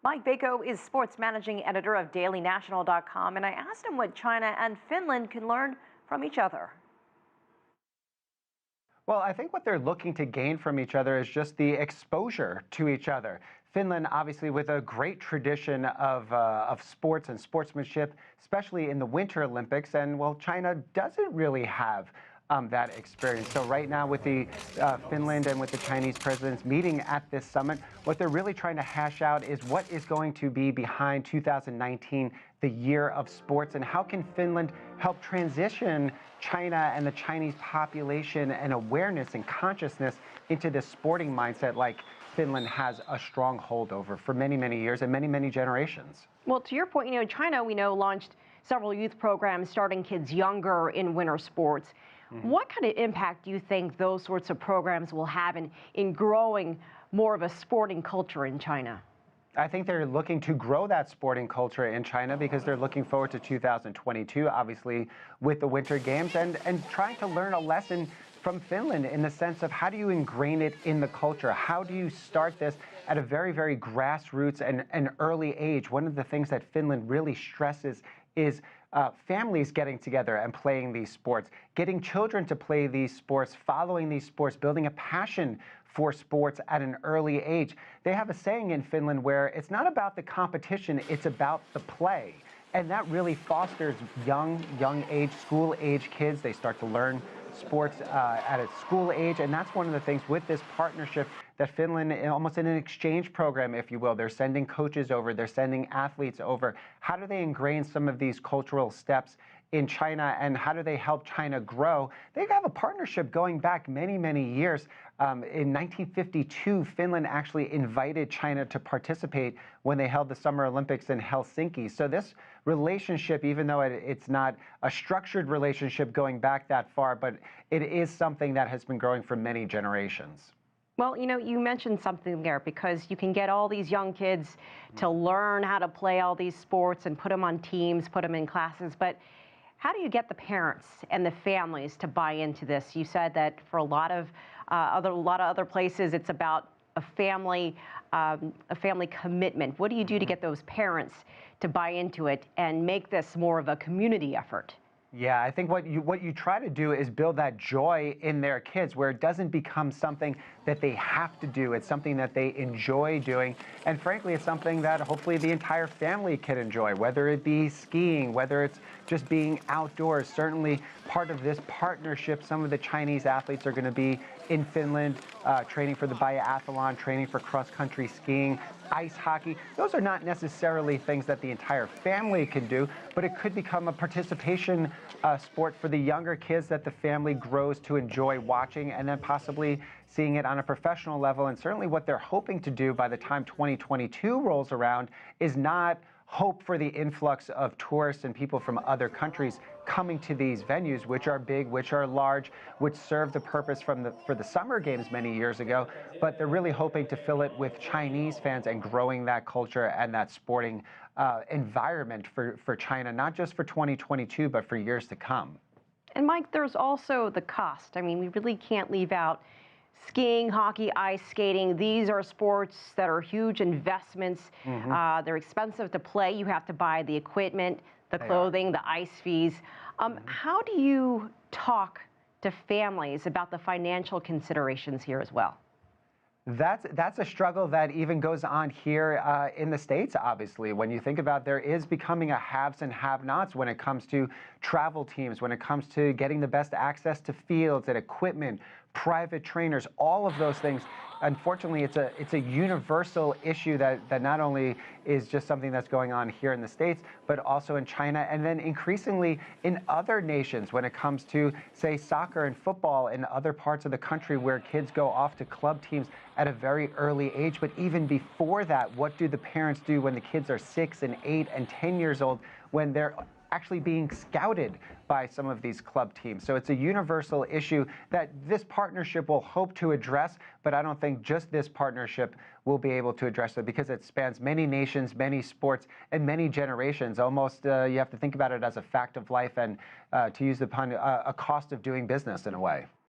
Mike Bako is sports managing editor of dailynational.com, and I asked him what China and Finland can learn from each other. Well, I think what they're looking to gain from each other is just the exposure to each other. Finland, obviously, with a great tradition of sports and sportsmanship, especially in the Winter Olympics, and well, China doesn't really have that experience. So right now with the Finland and with the Chinese presidents meeting at this summit, what they're really trying to hash out is what is going to be behind 2019, the year of sports, and how can Finland help transition China and the Chinese population and awareness and consciousness into this sporting mindset like Finland has a strong hold over for many, many years and many, many generations. Well, to your point, China, we know, launched several youth programs starting kids younger in winter sports. What kind of impact do you think those sorts of programs will have in growing more of a sporting culture in China? I think they're looking to grow that sporting culture in China because they're looking forward to 2022, obviously, with the Winter Games, and trying to learn a lesson from Finland in the sense of how do you ingrain it in the culture? How do you start this at a very, very grassroots and an early age? One of the things that Finland really stresses is families getting together and playing these sports, getting children to play these sports, following these sports, building a passion for sports at an early age. They have a saying in Finland where it's not about the competition, it's about the play. And that really fosters young age, school age kids. They start to learn sports at a school age, and that's one of the things with this partnership that Finland, almost in an exchange program, if you will, they're sending coaches over, they're sending athletes over. How do they ingrain some of these cultural steps in China, and how do they help China grow? They have a partnership going back many, many years. In 1952, Finland actually invited China to participate when they held the Summer Olympics in Helsinki. So this relationship, even though it's not a structured relationship going back that far, but it is something that has been growing for many generations. Well, you mentioned something there because you can get all these young kids to learn how to play all these sports and put them on teams, put them in classes, but how do you get the parents and the families to buy into this? You said that for a lot of other places, it's about a family commitment. What do you do to get those parents to buy into it and make this more of a community effort? Yeah, I think what you try to do is build that joy in their kids where it doesn't become something that they have to do. It's something that they enjoy doing. And frankly, it's something that hopefully the entire family can enjoy, whether it be skiing, whether it's just being outdoors. Certainly part of this partnership, some of the Chinese athletes are going to be in Finland training for the biathlon, training for cross-country skiing, ice hockey. Those are not necessarily things that the entire family can do, but it could become a participation sport for the younger kids that the family grows to enjoy watching and then possibly seeing it on a professional level. And certainly what they're hoping to do by the time 2022 rolls around is not hope for the influx of tourists and people from other countries coming to these venues, which are big, which are large, which served the purpose for the Summer Games many years ago. But they're really hoping to fill it with Chinese fans and growing that culture and that sporting environment for China, not just for 2022, but for years to come. And Mike, there's also the cost. I mean, we really can't leave out skiing, hockey, ice skating. These are sports that are huge investments. They're expensive to play. You have to buy the equipment, the clothing, the ice fees. How do you talk to families about the financial considerations here as well? That's a struggle that even goes on here in the States, obviously. When you think about there is becoming a haves and have-nots when it comes to travel teams, when it comes to getting the best access to fields and equipment, private trainers, all of those things. Unfortunately, it's a universal issue that not only is just something that's going on here in the States, but also in China, and then increasingly in other nations when it comes to, say, soccer and football in other parts of the country where kids go off to club teams at a very early age. But even before that, what do the parents do when the kids are 6 and 8 and 10 years old when they're actually being scouted by some of these club teams? So it's a universal issue that this partnership will hope to address, but I don't think just this partnership will be able to address it because it spans many nations, many sports, and many generations. Almost you have to think about it as a fact of life and, to use the pun, a cost of doing business in a way.